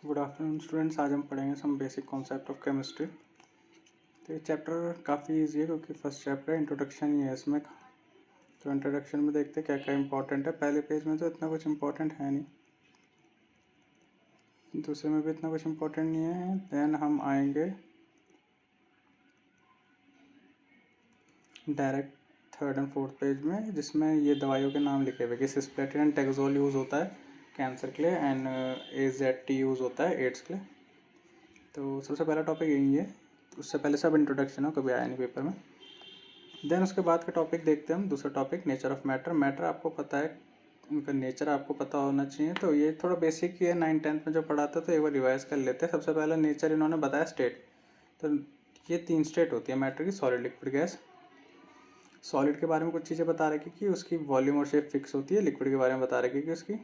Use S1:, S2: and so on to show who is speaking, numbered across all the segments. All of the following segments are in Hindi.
S1: Good afternoon students. आज हम पढ़ेंगे some basic concept of chemistry. तो ये चैप्टर काफ़ी ईजी है क्योंकि फर्स्ट चैप्टर है, इंट्रोडक्शन ही है इसमें। तो इंट्रोडक्शन में देखते हैं क्या क्या इंपॉर्टेंट है। पहले पेज में तो इतना कुछ इंपॉर्टेंट है नहीं, दूसरे में भी इतना कुछ इंपॉर्टेंट नहीं है। देन हम आएंगे direct third and fourth page में, जिसमें ये दवाइयों के नाम लिखे हुए कि सिस्प्लेटिन एंड टेक्सोल यूज़ होता है कैंसर के लिए, एंड AZT यूज़ होता है एड्स के लिए। तो सबसे पहला टॉपिक यही है। तो उससे पहले सब इंट्रोडक्शन हो, कभी आया नहीं पेपर में। देन उसके बाद का टॉपिक देखते हैं हम, दूसरा topic nature of matter. Matter आपको पता है, उनका नेचर आपको पता होना चाहिए। तो ये थोड़ा बेसिक ही है, 9th-10th में जो पढ़ा था, तो एक बार रिवाइज कर लेते हैं। सबसे पहला नेचर इन्होंने बताया स्टेट। तो ये 3 स्टेट होती है मैटर की, सॉलिड, लिक्विड, गैस। सॉलिड के बारे में कुछ चीज़ें बता रखी कि उसकी वॉल्यूम और शेप फिक्स होती है। लिक्विड के बारे में बता रखी कि उसकी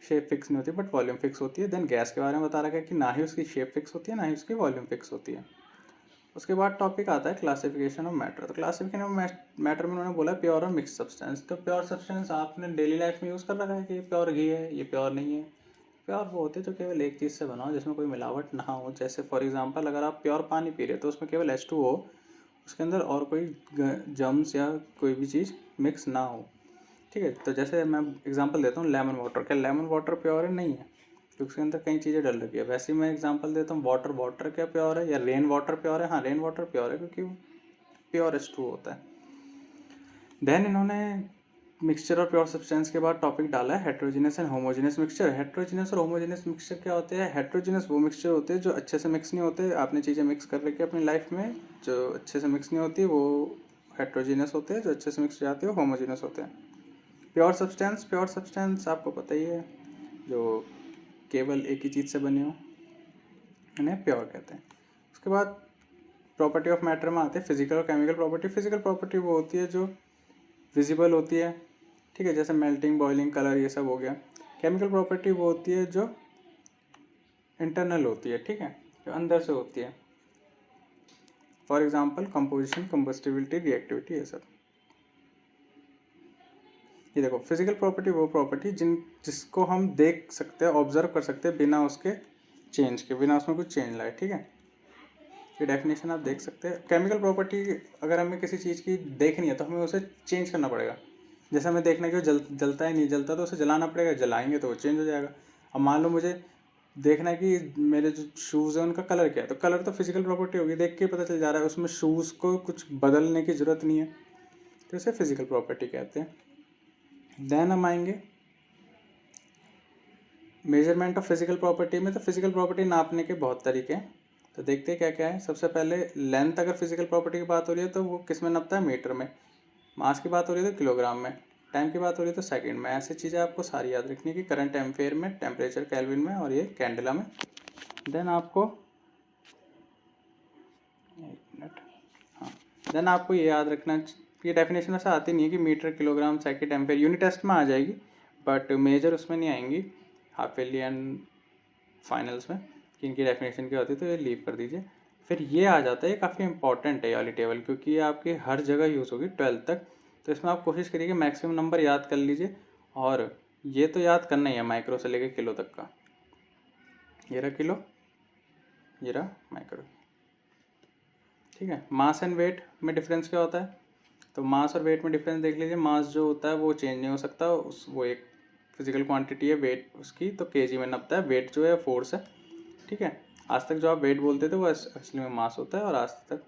S1: शेप फिक्स नहीं होती बट वॉल्यूम फिक्स होती है। देन गैस के बारे में बता रखा है कि ना ही उसकी शेप फिक्स होती है, ना ही उसकी वॉल्यूम फिक्स होती है। उसके बाद टॉपिक आता है क्लासिफिकेशन ऑफ मैटर। तो क्लासिफिकेशन ऑफ मैटर में उन्होंने बोला प्योर और मिक्स सब्सटेंस। तो प्योर सब्सटेंस आपने डेली लाइफ में यूज़ कर रखा है कि ये प्योर घी है, ये प्योर नहीं है। प्योर वो होते हैं जो केवल एक चीज़ से बना हो, जिसमें कोई मिलावट ना हो। जैसे फॉर एग्जांपल अगर आप प्योर पानी पी रहे हो तो उसमें केवल H2O, उसके अंदर और कोई जम्स या कोई भी चीज़ मिक्स ना हो। ठीक है, तो जैसे मैं एग्जांपल देता हूँ लेमन वाटर। क्या लेमन वाटर प्योर है? नहीं है, क्योंकि उसके अंदर कई चीज़ें डल रखी है। वैसे ही मैं एग्जांपल देता हूँ वाटर क्या प्योर है? या रेन वाटर प्योर है? हाँ, रेन वाटर प्योर है क्योंकि प्योर H2O होता है। देन इन्होंने मिक्सचर और प्योर सब्सटेंस के बाद टॉपिक डाला है heterogeneous and homogeneous mixture. Heterogeneous और होमोजीनियस मिक्सचर क्या होते हैं? हेट्रोजीनियस वो मिक्सचर होते हैं जो अच्छे से मिक्स नहीं होते। आपने चीज़ें मिक्स कर रखी है अपनी लाइफ में, जो अच्छे से मिक्स नहीं होती वो हेट्रोजीनियस होते हैं। जो अच्छे से मिक्स हो जाते हैं वो होमोजीनियस होते हैं। प्योर सब्सटेंस आपको पता ही है, जो केवल एक ही चीज़ से बने हो, इन्हें प्योर कहते हैं। उसके बाद प्रॉपर्टी ऑफ मैटर में आते हैं फिजिकल और केमिकल प्रॉपर्टी। फिजिकल प्रॉपर्टी वो होती है जो विजिबल होती है, ठीक है, जैसे मेल्टिंग, बॉइलिंग, कलर, ये सब हो गया। केमिकल प्रॉपर्टी वो होती है जो इंटरनल होती है, ठीक है, जो अंदर से होती है। फॉर एग्जाम्पल कंपोजिशन, कंबस्टिबिलिटी, रिएक्टिविटी, ये सब। ये देखो, फिजिकल प्रॉपर्टी वो प्रॉपर्टी जिसको हम देख सकते हैं, ऑब्जर्व कर सकते हैं बिना उसके चेंज के, बिना उसमें कुछ चेंज लाए, ठीक है। ये डेफिनेशन आप देख सकते हैं। केमिकल प्रॉपर्टी, अगर हमें किसी चीज़ की देखनी है तो हमें उसे चेंज करना पड़ेगा। जैसे हमें देखना है कि वो जलता है, नहीं जलता, तो उसे जलाना पड़ेगा, जलाएंगे तो वो चेंज हो जाएगा। अब मान लो मुझे देखना है कि मेरे जो शूज़ है उनका कलर क्या है, तो कलर तो फिजिकल प्रॉपर्टी होगी, देख के पता चल जा रहा है, उसमें शूज़ को कुछ बदलने की ज़रूरत नहीं है, तो इसे फिजिकल प्रॉपर्टी कहते हैं। देन हम आएंगे मेजरमेंट ऑफ फिजिकल प्रॉपर्टी में। तो फिजिकल प्रॉपर्टी नापने के बहुत तरीके हैं, तो देखते हैं क्या क्या है। सबसे पहले लेंथ, अगर फिजिकल प्रॉपर्टी की बात हो रही है तो वो किस में नापता है? मीटर में। मास की बात हो रही है तो किलोग्राम में। टाइम की बात हो रही है तो सेकंड में। ऐसी चीज़ें आपको सारी याद रखनी है कि करंट एम्पेयर में, टेम्परेचर केल्विन में, और ये कैंडेला में। देन आपको एक मिनट, हाँ, देन आपको ये याद रखना, ये डेफिनेशन वैसे आती नहीं है कि metre, kilogram, second, ampere. Unit test में आ जाएगी बट मेजर उसमें नहीं आएंगी, हाफ ईयरली एंड फाइनल्स में, कि इनकी डेफिनेशन क्या होती है, तो ये लीव कर दीजिए। फिर ये आ जाता है, ये काफ़ी इंपॉर्टेंट है ये वाली टेबल, क्योंकि ये आपकी हर जगह यूज़ होगी 12th तक। तो इसमें आप कोशिश करिए कि मैक्सिमम नंबर याद कर लीजिए, और ये तो याद करना ही है माइक्रो से लेकर किलो तक का। ये रहा किलो, ये रहा माइक्रो, ठीक है। मास एंड वेट में डिफरेंस क्या होता है? तो मास और वेट में डिफरेंस देख लीजिए। मास जो होता है वो चेंज नहीं हो सकता, वो एक फिजिकल क्वांटिटी है वेट उसकी, तो केजी में नपता है। वेट जो है फोर्स है, ठीक है। आज तक जो आप वेट बोलते थे वो असली में मास होता है, और आज तक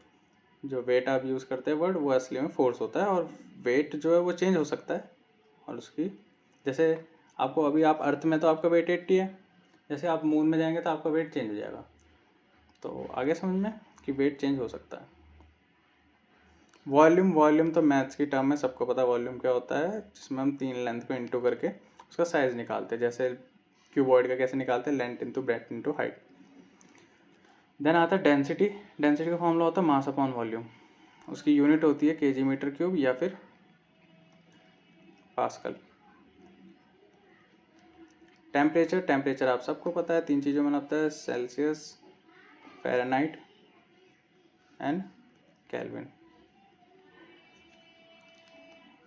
S1: जो वेट आप यूज़ करते हैं वर्ड, वो असली में फोर्स होता है। और वेट जो है वो चेंज हो सकता है, और उसकी, जैसे आपको अभी आप अर्थ में तो आपका वेट 80 है, जैसे आप मून में जाएंगे तो आपका वेट चेंज हो जाएगा। तो आगे समझ में कि वेट चेंज हो सकता है। वॉल्यूम तो मैथ्स की टर्म है, सबको पता है वॉल्यूम क्या होता है, जिसमें हम 3 लेंथ को इंटू करके उसका साइज़ निकालते हैं। जैसे क्यूबॉइड का कैसे निकालते हैं? Length into breadth into height. Then आता है डेंसिटी। डेंसिटी का फॉर्मूला होता है मास अपॉन वॉल्यूम। उसकी यूनिट होती है केजी मीटर क्यूब या फिर पास्कल। टेम्परेचर आप सबको पता है, 3 चीज़ों में नापता है, सेल्सियस, फ़ारेनहाइट एंड केल्विन।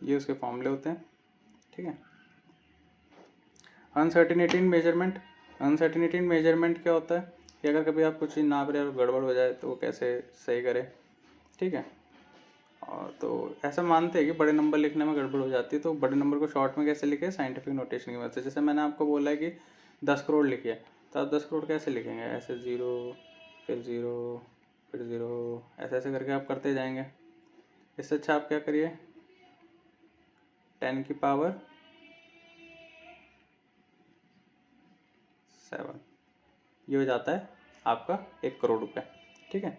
S1: ये उसके फॉर्मूले होते हैं, ठीक है। अनसर्टिनिटी इन मेजरमेंट, अनसर्टिनिटी इन मेजरमेंट क्या होता है कि अगर कभी आप कुछ चीज़ नाप रहे हो गड़बड़ हो जाए तो वो कैसे सही करें, ठीक है। और तो ऐसा मानते हैं कि बड़े नंबर लिखने में गड़बड़ हो जाती है, तो बड़े नंबर को शॉर्ट में कैसे लिखे, साइंटिफिक नोटेशन की मदद से। जैसे मैंने आपको बोला है कि 10 करोड़ लिखिए, तो आप 10 करोड़ कैसे लिखेंगे, ऐसे 0 फिर 0 फिर 0, ऐसे ऐसे करके आप करते जाएंगे। इससे अच्छा आप क्या करिए, 10 की पावर 7, ये हो जाता है आपका 1 करोड़ रुपए, ठीक है।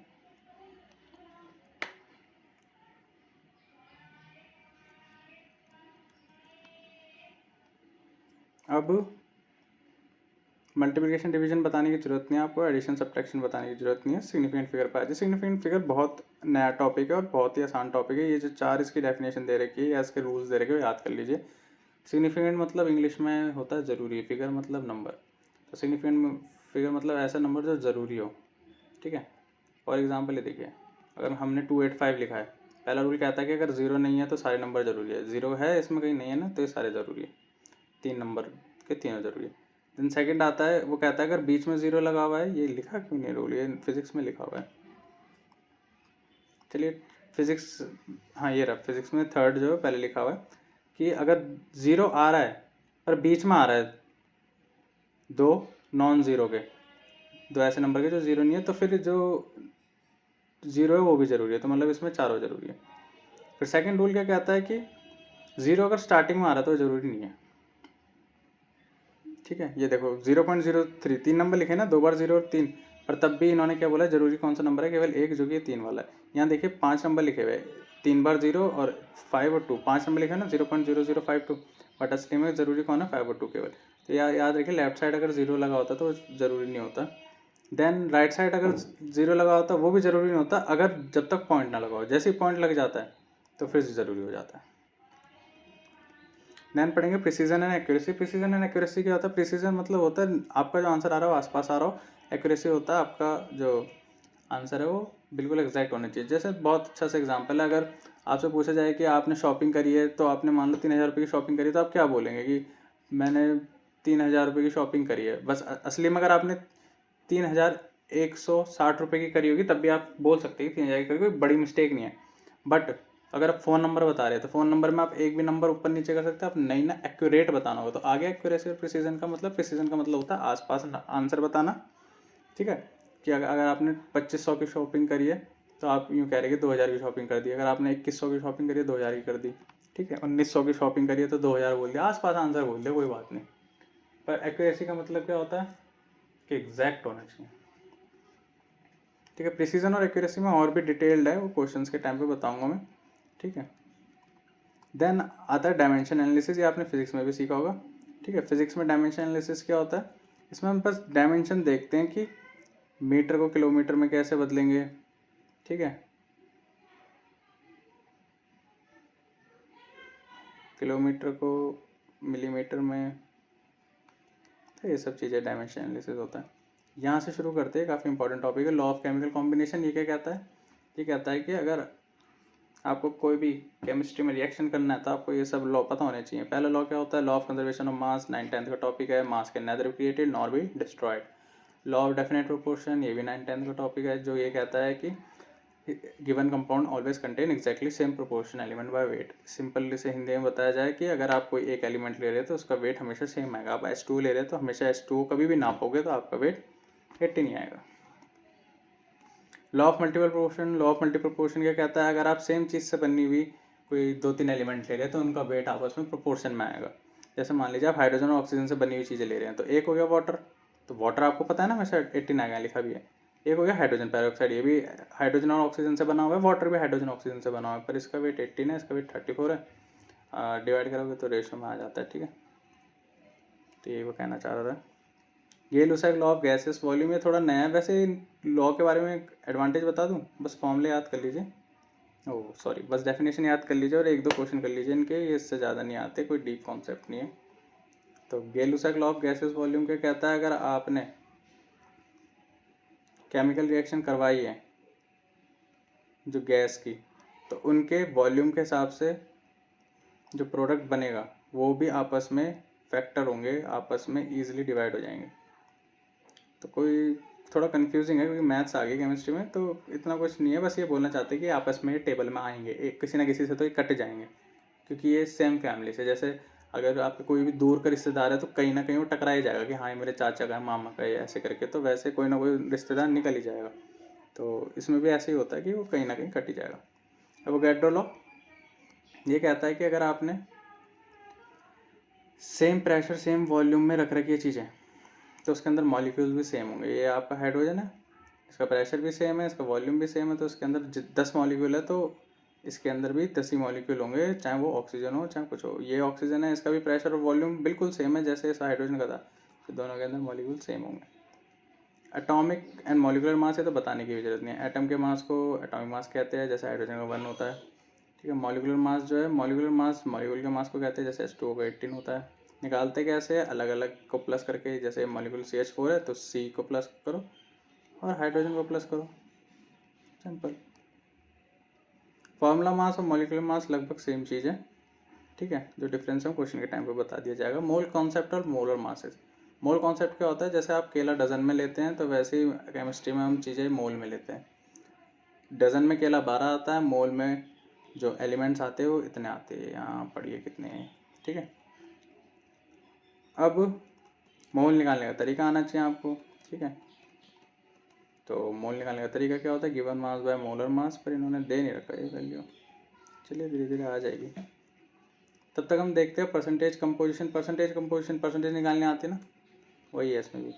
S1: अब मल्टीप्लिकेशन डिवीजन बताने की जरूरत नहीं है आपको, एडिशन सब्ट्रैक्शन बताने की जरूरत नहीं है। सिग्निफिकेंट फिगर पर आ जाए। सिग्निफिकेंट फिगर बहुत नया टॉपिक है और बहुत ही आसान टॉपिक है। ये जो 4 इसकी डेफिनेशन दे रखी है या इसके रूल्स दे रखे हो याद कर लीजिए। सिग्निफिकेंट मतलब इंग्लिश में होता है ज़रूरी, फिगर मतलब नंबर। तो सिग्निफिकेंट फिगर मतलब ऐसा नंबर जो ज़रूरी हो, ठीक है। फॉर एग्जाम्पल ये देखिए, अगर हमने 285 लिखा है, पहला रूल कहता है कि अगर 0 नहीं है तो सारे नंबर ज़रूरी है, 0 है इसमें कहीं नहीं है ना तो ये सारे ज़रूरी है, 3 नंबर के तीनों ज़रूरी है। देन सेकंड आता है, वो कहता है अगर बीच में 0 लगा हुआ है, ये लिखा क्यों नहीं रूल, ये फिजिक्स में लिखा हुआ है, चलिए फिजिक्स, हाँ ये रहा फिजिक्स में थर्ड जो पहले लिखा हुआ है कि अगर 0 आ रहा है पर बीच में आ रहा है 2 नॉन ज़ीरो के, 2 ऐसे नंबर के जो 0 नहीं है, तो फिर जो 0 है वो भी ज़रूरी है, तो मतलब इसमें चारों ज़रूरी है। फिर सेकंड रूल क्या कहता है कि 0 अगर स्टार्टिंग में आ रहा है तो ज़रूरी नहीं है, ठीक है। ये देखो 0.03, 3 नंबर लिखे ना, 2 बार 0 और 3, पर तब भी इन्होंने क्या बोला, जरूरी कौन सा नंबर है, केवल एक, जो कि 3 वाला है। यहाँ देखिए 5 नंबर लिखे हुए, 3 बार 0 और 5 और 2, 5 नंबर लिखे ना 0.0052, बट असली में ज़रूरी कौन है, 5 और 2 केवल। तो याद रखिए लेफ्ट साइड अगर 0 लगा होता तो ज़रूरी नहीं होता। देन राइट साइड अगर 0 लगा होता वो भी ज़रूरी नहीं होता, अगर जब तक पॉइंट ना लगा हो, जैसे ही पॉइंट लग जाता है तो फिर ज़रूरी हो जाता है। देन पढ़ेंगे precision and accuracy. Precision and accuracy क्या होता है, प्रिसीजन मतलब होता है आपका जो आंसर आ रहा हो आसपास आ रहा हो, एक्यूरेसी होता है आपका जो आंसर है वो बिल्कुल एग्जैक्ट होना चाहिए। जैसे बहुत अच्छा सा एग्जांपल है, अगर आपसे पूछा जाए कि आपने शॉपिंग करी है, तो आपने मान लो 3,000 रुपये की शॉपिंग करी, तो आप क्या बोलेंगे कि मैंने 3,000 रुपये की शॉपिंग करी है। बस असली में अगर आपने 3,160 रुपये की करी होगी तब भी आप बोल सकते हैं कि 3,000 की करी, कोई बड़ी मिस्टेक नहीं है। बट अगर आप फ़ोन नंबर बता रहे हैं तो फ़ोन नंबर में आप एक भी नंबर ऊपर नीचे कर सकते हैं, आप नहीं ना एक्यूरेट बताना होगा। तो आगे एक्यूरेसी और प्रिसीजन का मतलब, प्रिसीजन का मतलब होता है आसपास आंसर बताना, ठीक है। कि अगर आपने 2,500 की शॉपिंग करी है तो आप यूँ कह रहे हैं कि 2,000 की शॉपिंग कर दी। अगर आपने 2,100 की शॉपिंग करी है 2,000 की कर दी, ठीक है। 1,900 की शॉपिंग करी है तो 2,000 बोल दिया, आसपास आंसर बोल दिया, कोई बात नहीं। पर एक्यूरेसी का मतलब क्या होता है कि एग्जैक्ट होना चाहिए, ठीक है। प्रिसीजन और एक्यूरेसी में और भी डिटेल्ड है, वो क्वेश्चंस के टाइम पे बताऊंगा मैं, ठीक है। देन आता है डायमेंशन एनालिसिस, ये आपने फिजिक्स में भी सीखा होगा, ठीक है। फिजिक्स में डायमेंशन एनालिसिस क्या होता है, इसमें हम बस डायमेंशन देखते हैं कि मीटर को किलोमीटर में कैसे बदलेंगे, ठीक है। किलोमीटर को मिलीमीटर में, तो ये सब चीज़ें डायमेंशन एनालिसिस होता है। यहाँ से शुरू करते हैं, काफ़ी इंपॉर्टेंट टॉपिक है, लॉ ऑफ केमिकल कॉम्बिनेशन। ये क्या कहता है, ये कहता है कि अगर आपको कोई भी केमिस्ट्री में रिएक्शन करना है तो आपको ये सब लॉ पता होने चाहिए। पहला लॉ क्या होता है, law of conservation of mass, 9th-10th का टॉपिक है। मास can nether created nor be destroyed. Law of definite proportion, ये भी 9th-10th का टॉपिक है, जो ये कहता है कि given compound always contain exactly same proportion element by weight. Simple से हिंदी में बताया जाए कि अगर आप कोई एक एलिमेंट ले रहे हैं तो उसका वेट हमेशा सेम आएगा। आप H2 ले रहे हैं तो हमेशा H2 कभी भी नापोगे तो आपका वेट 80 नहीं आएगा। Law of multiple proportion, law of multiple proportion क्या कहता है, अगर आप सेम चीज़ से बनी हुई कोई 2-3 एलिमेंट ले रहे हैं तो उनका वेट आपस में प्रोपोर्शन में आएगा। जैसे मान लीजिए आप हाइड्रोजन और ऑक्सीजन से बनी हुई चीज़ें ले रहे हैं, तो एक हो गया वाटर, तो वाटर आपको पता है ना हमेशा 18 आएगा, लिखा भी है। एक हो गया हाइड्रोजन पेरोक्साइड, ये भी हाइड्रोजन और ऑक्सीजन से बना हुआ है, वाटर भी हाइड्रोजन ऑक्सीजन से बना हुआ है, पर इसका वेट 18 है, इसका वेट 34 है। डिवाइड करोगे तो रेशियो में आ जाता है, ठीक है। तो यही वो कहना चाह रहा था। ये लुसाक लॉ ऑफ गैसेस वॉल्यूम, ये थोड़ा नया है वैसे। लॉ के बारे में एडवांटेज बता दूं, बस फॉर्मूले याद कर लीजिए, ओह सॉरी, बस डेफिनेशन याद कर लीजिए और 1-2 क्वेश्चन कर लीजिए इनके, ये इससे ज़्यादा नहीं आते, कोई डीप कॉन्सेप्ट नहीं है। तो गेलुसाक लॉ ऑफ गैसेस वॉल्यूम क्या कहता है, अगर आपने केमिकल रिएक्शन करवाई है जो गैस की, तो उनके वॉल्यूम के हिसाब से जो प्रोडक्ट बनेगा वो भी आपस में फैक्टर होंगे आपस में ईजिली डिवाइड हो जाएंगे। तो कोई थोड़ा कंफ्यूजिंग है क्योंकि मैथ्स आ गई केमिस्ट्री में, तो इतना कुछ नहीं है, बस ये बोलना चाहते हैं कि आपस में टेबल में आएंगे, एक किसी ना किसी से तो ये कट जाएंगे, क्योंकि ये सेम फैमिली से, जैसे अगर आपके कोई भी दूर का रिश्तेदार है तो कहीं ना कहीं वो टकराया जाएगा कि हाँ ये मेरे चाचा का है, मामा का है, ऐसे करके, तो वैसे कोई ना कोई रिश्तेदार निकल ही जाएगा। तो इसमें भी ऐसे ही होता है कि वो कहीं ना कहीं कट ही जाएगा। अब वोगैड्रो लॉ ये कहता है कि अगर आपने सेम प्रेशर सेम वॉल्यूम में रख रखी है चीज़ें तो उसके अंदर मॉलिक्यूल भी सेम होंगे। ये आपका हाइड्रोजन है, इसका प्रेशर भी सेम है, इसका वॉल्यूम भी सेम है, तो इसके अंदर 10 मॉलिक्यूल है तो इसके अंदर भी 10 ही मॉलिक्यूल होंगे, चाहे वो ऑक्सीजन हो चाहे कुछ हो। ये ऑक्सीजन है, इसका भी प्रेशर और वॉल्यूम बिल्कुल सेम है जैसे इस हाइड्रोजन का था, तो दोनों के अंदर मॉलिक्यूल सेम होंगे। एटॉमिक एंड मॉलिकुलर मास है तो बताने की भी जरूरत नहीं है। एटम के मास को एटॉमिक मास कहते हैं, जैसे हाइड्रोजन का 1 होता है, ठीक है। मॉलिकुलर मास जो है, मॉलिकुलर मास मॉलिक्यूल के मास को कहते हैं, जैसे H2O का 18 होता है। निकालते कैसे है, अलग अलग को प्लस करके, जैसे मॉलिक्यूल CH4 है तो C को प्लस करो और हाइड्रोजन को प्लस करो, सिंपल। फॉर्मूला मास और मॉलिकुलर मास लगभग सेम चीज़ है, ठीक है। जो डिफरेंस है क्वेश्चन के टाइम पे बता दिया जाएगा। मोल कॉन्सेप्ट और मोलर मासेस। मोल कॉन्सेप्ट क्या होता है, जैसे आप केला डजन में लेते हैं तो वैसे ही केमिस्ट्री में हम चीज़ें मोल में लेते हैं। डजन में केला 12 आता है, मोल में जो एलिमेंट्स आते हैं वो इतने आते हैं, यहाँ पढ़िए कितने हैं, ठीक है। अब मोल निकालने का तरीका आना चाहिए आपको, ठीक है। तो मोल निकालने का तरीका क्या होता है, given mass by molar mass, पर इन्होंने दे नहीं रखा ये वैल्यू, चलिए धीरे धीरे आ जाएगी। तब तक हम देखते हैं परसेंटेज कंपोजिशन। परसेंटेज निकालने आती है ना, वही है इसमें भी,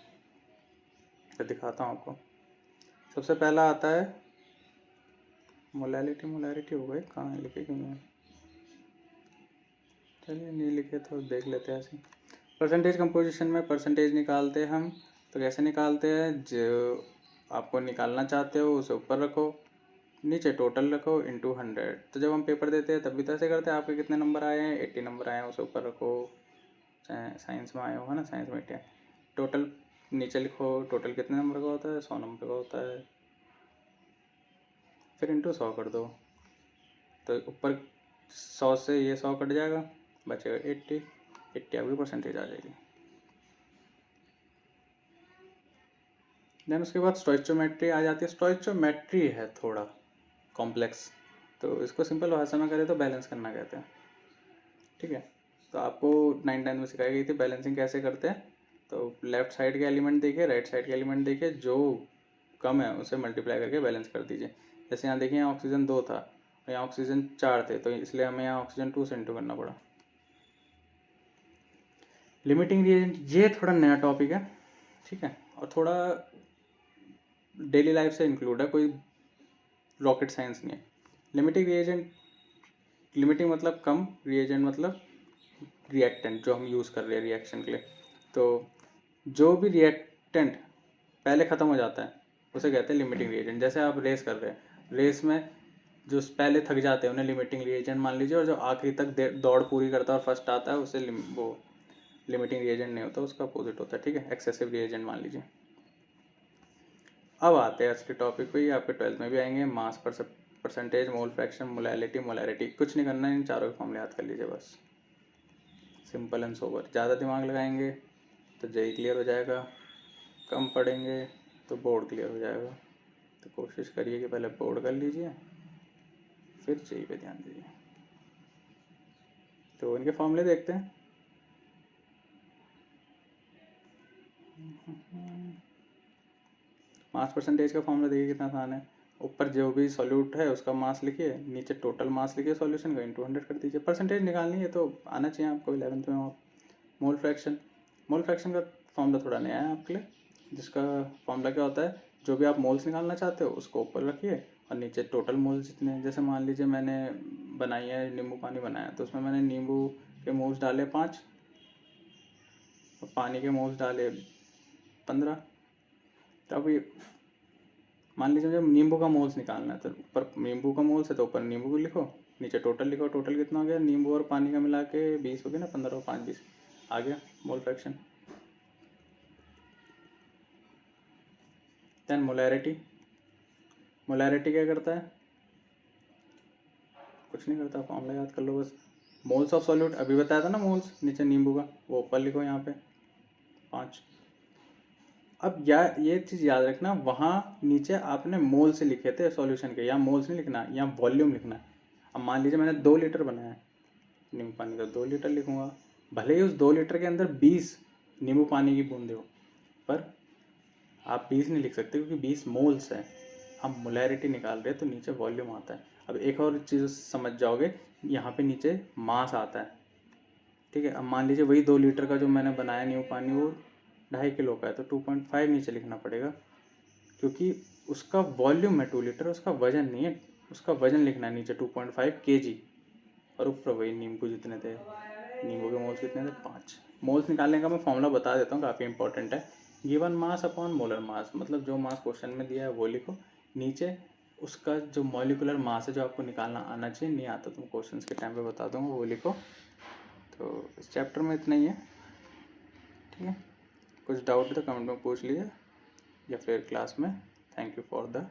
S1: तो दिखाता हूँ आपको। सबसे पहला आता है मोलैरिटी हो गई, कहाँ लिखे क्यों नहीं, चलिए नहीं लिखे तो देख लेते हैं ऐसे। परसेंटेज कंपोजिशन में परसेंटेज निकालते हैं हम, तो कैसे निकालते हैं, जो आपको निकालना चाहते हो उसे ऊपर रखो, नीचे टोटल रखो इंटू 100। तो जब हम पेपर देते हैं तब भी तो ऐसे करते हैं, आपके कितने नंबर आए हैं, 80 नंबर आए हैं, उसे ऊपर रखो, चाहे साइंस में आए हो, है ना, साइंस में 80। टोटल नीचे लिखो, टोटल कितने नंबर का होता है, 100 नंबर का होता है, फिर इंटू 100 कर दो, तो ऊपर 100 से ये 100 कट जाएगा, बचेगा 80 आपकी परसेंटेज आ जाएगी। देन उसके बाद स्टोइचोमेट्री आ जाती है। स्टोइचोमेट्री है थोड़ा कॉम्प्लेक्स, तो इसको सिंपल भाषा में करें तो बैलेंस करना कहते हैं, ठीक है। तो आपको 9th-10th में सिखाई गई थी बैलेंसिंग कैसे करते हैं। तो लेफ्ट साइड के एलिमेंट देखिए, राइट साइड के एलिमेंट देखिए, जो कम है उसे मल्टीप्लाई करके बैलेंस कर दीजिए। जैसे यहाँ देखिए, यहाँ ऑक्सीजन 2 था, यहाँ ऑक्सीजन 4 थे, तो इसलिए हमें यहाँ ऑक्सीजन 2 से इंटू करना पड़ा। लिमिटिंग रिएजेंट, ये थोड़ा नया टॉपिक है, ठीक है, और थोड़ा डेली लाइफ से इंक्लूड है, कोई रॉकेट साइंस नहीं है। लिमिटिंग रिएजेंट, लिमिटिंग मतलब कम, रिएजेंट मतलब रिएक्टेंट जो हम यूज़ कर रहे हैं रिएक्शन के लिए। तो जो भी रिएक्टेंट पहले ख़त्म हो जाता है उसे कहते हैं लिमिटिंग रिएजेंट। जैसे आप रेस कर रहे हैं, रेस में जो पहले थक जाते हैं उन्हें लिमिटिंग रिएजेंट मान लीजिए, और जो आखिरी तक दौड़ पूरी करता है और फर्स्ट आता है उसे वो लिमिटिंग रिएजेंट नहीं होता, उसका अपोजिट होता है, ठीक है, एक्सेसिव रिएजेंट मान लीजिए। अब आते हैं इसके टॉपिक पे, ये आपके 12th में भी आएंगे। Mass percentage, mole fraction, molarity, कुछ नहीं करना है, इन चारों के फॉर्मूले याद कर लीजिए बस, सिंपल एंड सोबर। ज़्यादा दिमाग लगाएंगे तो जेई क्लियर हो जाएगा, कम पढ़ेंगे तो बोर्ड क्लियर हो जाएगा। तो कोशिश करिए कि पहले बोर्ड कर लीजिए फिर जेई पे ध्यान दीजिए। तो इनके फॉर्मूले देखते हैं। मास परसेंटेज का फॉर्मूला देखिए कितना आसान है। ऊपर जो भी सॉल्यूट है उसका मास लिखिए, नीचे टोटल मास लिखिए सॉल्यूशन का, इंटू 100 कर दीजिए। परसेंटेज निकालनी है तो आना चाहिए आपको 11th में। आप मोल फ्रैक्शन का फॉर्मूला थोड़ा नया है आपके लिए, जिसका फॉर्मूला क्या होता है, जो भी आप मोल्स निकालना चाहते हो उसको ऊपर रखिए और नीचे टोटल मोल्स जितने। जैसे मान लीजिए मैंने बनाई है नींबू पानी बनाया, तो उसमें मैंने नींबू के मोल्स डाले 5 और पानी के मोल्स डाले 15। तो अभी मान लीजिए मुझे नींबू का मोल्स निकालना है, तो ऊपर नींबू का मोल्स है तो ऊपर नींबू को लिखो, नीचे टोटल लिखो। टोटल कितना हो गया, नींबू और पानी का मिला के 20 हो गया ना, 15 और 5 20 आ गया मोल फ्रैक्शन। देन मोलैरिटी क्या करता है, कुछ नहीं करता, फॉर्मूला याद कर लो बस। मोल्स ऑफ सॉल्यूट अभी बताया था ना, मोल्स नीचे नींबू का, वो ऊपर लिखो यहाँ पे 5। अब ये चीज़ याद रखना, वहाँ नीचे आपने मोल से लिखे थे सॉल्यूशन के, यहाँ मोल्स नहीं लिखना, यहाँ वॉल्यूम लिखना है। अब मान लीजिए मैंने 2 लीटर बनाया है नींबू पानी का, 2 लीटर लिखूँगा, भले ही उस 2 लीटर के अंदर 20 नींबू पानी की बूंदे हो, पर आप 20 नहीं लिख सकते क्योंकि 20 मोल्स है। हम मोलैरिटी निकाल रहे हैं तो नीचे वॉल्यूम आता है। अब एक और चीज़ समझ जाओगे, यहाँ पे नीचे मास आता है, ठीक है। अब मान लीजिए वही 2 लीटर का जो मैंने बनाया नींबू पानी वो 2.5 किलो का है, तो 2.5 नीचे लिखना पड़ेगा, क्योंकि उसका वॉल्यूम है 2 लीटर, उसका वजन नहीं है। उसका वजन लिखना है नीचे 2.5 kg, और ऊपर वही नींबू जितने थे, नींबू के मोल्स कितने थे 5। मोल्स निकालने का मैं फॉर्मूला बता देता हूँ, काफ़ी इंपॉर्टेंट है। Given mass upon molar mass, मतलब जो मास क्वेश्चन में दिया है वो लिखो, नीचे उसका जो मॉलिकुलर मास है जो आपको निकालना आना चाहिए, नहीं आता तो मैं क्वेश्चन के टाइम पे बता दूंगा, वो लिखो। तो इस चैप्टर में इतना ही है, ठीक है। कुछ डाउट है तो कमेंट में पूछ लीजिए या फिर क्लास में। Thank you for the